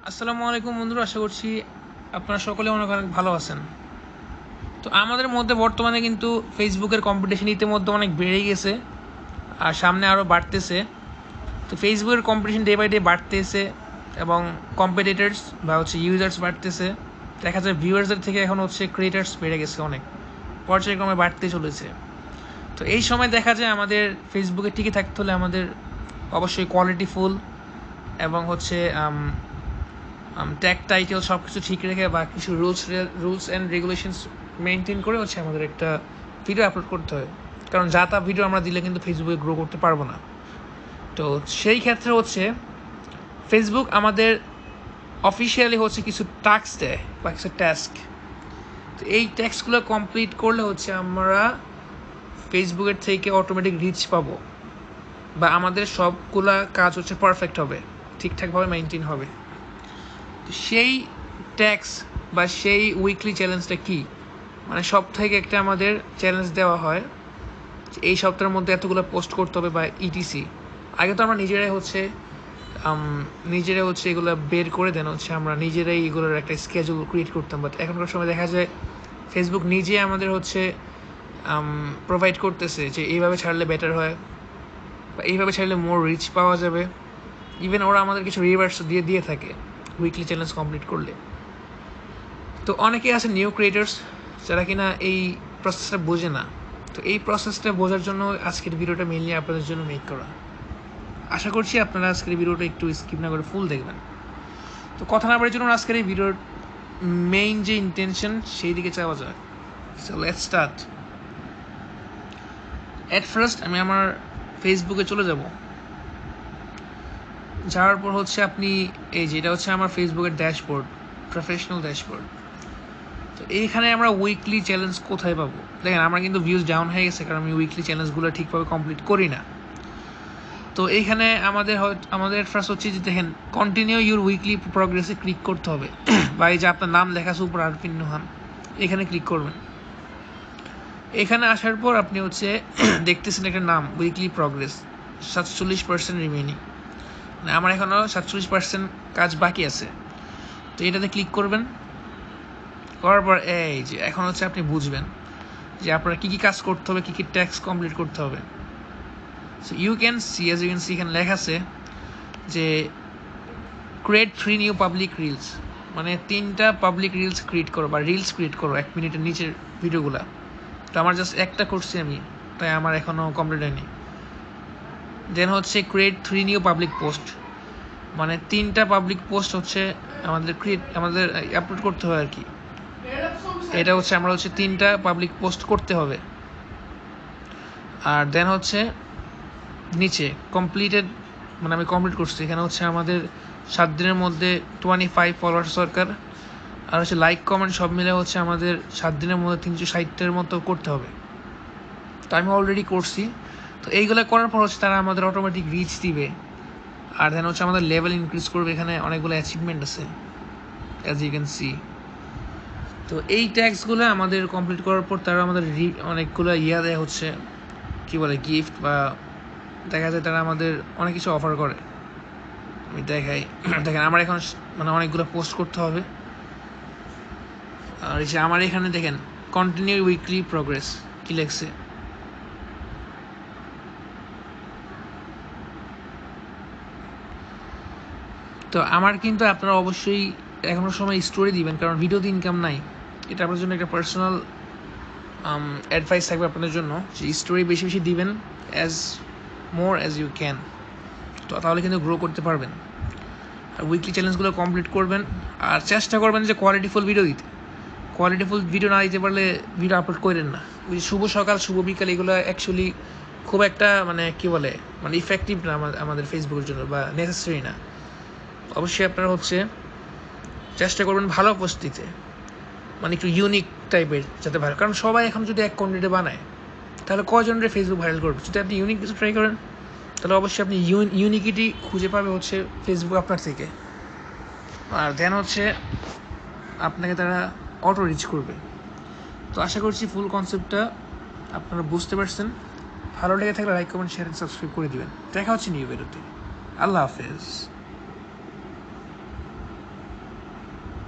আসসালামু আলাইকুম বন্ধুরা, আশা করছি আপনারা সকলে অনেক অনেক ভালো আছেন। তো আমাদের মধ্যে বর্তমানে কিন্তু ফেসবুকের কম্পিটিশন ইতিমধ্যে অনেক বেড়ে গেছে আর সামনে আরও বাড়তেছে। তো ফেসবুকের কম্পিটিশন ডে বাই ডে বাড়তেছে এবং কম্পিটিটার্স বা ইউজার্স বাড়তেছে। দেখা যায় ভিউয়ার্সদের থেকে এখন ক্রিয়েটার্স বেড়ে গেছে, অনেক পর্যায়ক্রমে বাড়তে চলেছে। তো এই সময় দেখা যায় আমাদের ফেসবুকে টিকে থাকতে হলে আমাদের অবশ্যই কোয়ালিটিফুল এবং ট্যাগ টাইটেল সব কিছু ঠিক রেখে বা কিছু রুলস অ্যান্ড রেগুলেশনস মেনটেন করে আমাদের একটা ভিডিও আপলোড করতে হয়, কারণ যা তা ভিডিও আমরা দিলে কিন্তু ফেসবুকে গ্রো করতে পারবো না। তো সেই ক্ষেত্রে ফেসবুক আমাদের অফিসিয়ালি কিছু টাস্ক দেয় বা কিছু টাস্ক। তো এই টাস্কগুলো কমপ্লিট করলে আমরা ফেসবুকের থেকে অটোমেটিক রিচ পাবো বা আমাদের সবগুলা কাজ পারফেক্ট হবে, ঠিকঠাকভাবে মেনটেন হবে। সেই ট্যাক্স বা সেই উইকলি চ্যালেঞ্জটা কি, মানে সপ্তাহে একটা আমাদের চ্যালেঞ্জ দেওয়া হয় এই সপ্তাহের মধ্যে এতগুলো পোস্ট করতে হবে বা ইটিসি। আগে তো আমরা নিজেরাই এগুলো বের করে দেন আমরা নিজেরাই এগুলোর একটা স্কেজুল ক্রিয়েট করতাম, বাট এখনকার সময় দেখা যায় ফেসবুক নিজে আমাদের প্রোভাইড করতেছে যে এইভাবে ছাড়লে বেটার হয় বা এইভাবে ছাড়লে মোর রিচ পাওয়া যাবে। ইভেন ওরা আমাদের কিছু রিভার্স দিয়ে থাকে উইকলি চ্যালেঞ্জ কমপ্লিট করলে। তো অনেকেই আছে নিউ ক্রিয়েটার্স যারা কিনা এই প্রসেসটা বোঝে না। তো এই প্রসেসটা বোঝার জন্য আজকের ভিডিওটা মেইনলি আপনাদের জন্য মেক করা। আশা করছি আপনারা আজকের ভিডিওটা একটু স্কিপ না করে ফুল দেখবেন। তো কথা না বলার জন্য আজকের এই ভিডিওর মেইন যে ইন্টেনশন সেই দিকে যাওয়া যায়। So let's start. At first আমি আমার ফেসবুকে চলে যাব। যাওয়ার পর আপনি এই যেটা আমার ফেসবুকের ড্যাশবোর্ড, প্রফেশনাল ড্যাশবোর্ড। তো এইখানে আমরা উইকলি চ্যালেঞ্জ কোথায় পাবো? দেখেন আমার কিন্তু ভিউজ ডাউন হয়ে গেছে, কারণ আমি উইকলি চ্যালেঞ্জগুলো ঠিকভাবে কমপ্লিট করি না। তো এইখানে আমাদের ফার্স্ট যে দেখেন কন্টিনিউ ইউর উইকলি প্রগ্রেসে ক্লিক করতে হবে বা এই যে আপনার নাম লেখা আছে উপর আরফিন নোহান, এখানে ক্লিক করবেন। এখানে আসার পর আপনি দেখতেছেন একটা নাম উইকলি প্রগ্রেস 47% রিমেইনিং, মানে আমার এখনও 47% কাজ বাকি আছে। তো এটাতে ক্লিক করবেন। করার পর এই যে এখন আপনি বুঝবেন যে আপনার কী কী কাজ করতে হবে, কী কী ট্যাক্স কমপ্লিট করতে হবে। সো ইউ ক্যান সি এখানে লেখা আছে যে ক্রিয়েট 3 নিউ পাবলিক রিলস, মানে 3টা পাবলিক রিলস ক্রিয়েট করো বা রিলস ক্রিয়েট করো 1 মিনিটের নিচের ভিডিওগুলো। তো আমার জাস্ট একটা করছি আমি, তাই আমার এখনও কমপ্লিট হয়নি। দেন ক্রিয়েট 3 নিউ পাবলিক পোস্ট, মানে 3টা পাবলিক পোস্ট আমাদের আপলোড করতে হয় আর কি। এটা আমরা 3টা পাবলিক পোস্ট করতে হবে। আর দেন নিচে কমপ্লিটেড, মানে আমি কমপ্লিট করছি। এখানে আমাদের 7 দিনের মধ্যে 25 ফলোয়ার্স দরকার, আর লাইক কমেন্ট সব মিলে আমাদের 7 দিনের মধ্যে 360টার মতো করতে হবে। তো আমি অলরেডি করছি। তো এইগুলো করার পর তারা আমাদের অটোমেটিক রিচ দিবে। আর দেন আমাদের লেভেল ইনক্রিজ করবে। এখানে অনেকগুলো অ্যাচিভমেন্ট আছে অ্যাজ ইউ ক্যান সি। তো এই ট্যাক্সগুলো আমাদের কমপ্লিট করার পর তারা আমাদের অনেকগুলো দেয় কী বলে গিফট, বা দেখা যায় তারা আমাদের অনেক কিছু অফার করে। আমি দেখেন আমার এখন মানে অনেকগুলো পোস্ট করতে হবে। আর আমার এখানে দেখেন কন্টিনিউ উইকলি প্রোগ্রেস কি লেখছে। তো আমার কিন্তু আপনারা অবশ্যই এখনো সময় স্টোরি দিবেন, কারণ ভিডিওতে ইনকাম নাই। এটা আপনার জন্য একটা পার্সোনাল অ্যাডভাইস থাকবে আপনাদের জন্য, যে স্টোরি বেশি বেশি দিবেন মোর অ্যাজ ইউ ক্যান। তো তাহলে কিন্তু গ্রো করতে পারবেন। আর উইকলি চ্যালেঞ্জগুলো কমপ্লিট করবেন আর চেষ্টা করবেন যে কোয়ালিটিফুল ভিডিও দিতে। কোয়ালিটিফুল ভিডিও না দিতে পারলে ভিডিও আপলোড করেন না। ওই শুভ সকাল শুভ বিকাল এগুলো অ্যাকচুয়ালি খুব একটা মানে ইফেক্টিভ না আমাদের ফেসবুকের জন্য, বা নেসেসারি না। অবশ্যই আপনারা চেষ্টা করবেন ভালো পোস্ট দিতে, মানে একটু ইউনিক টাইপের যাতে ভালো, কারণ সবাই এখন যদি এক কন্টেন্টে বানায় তাহলে কজনের ফেসবুক ভাইরাল করবে। যদি আপনি ইউনিক কিছু ট্রাই করেন তাহলে অবশ্যই আপনি ইউনিকিটি খুঁজে পাবে ফেসবুক আপনার থেকে। আর দেন আপনাকে তারা অটো রিচ করবে। তো আশা করছি ফুল কনসেপ্টটা আপনারা বুঝতে পারছেন। ভালো লেগে থাকলে লাইক কমেন্ট শেয়ার সাবস্ক্রাইব করে দিবেন। দেখা হচ্ছে নিউ ভিডিওতে। আল্লাহ হাফেজ।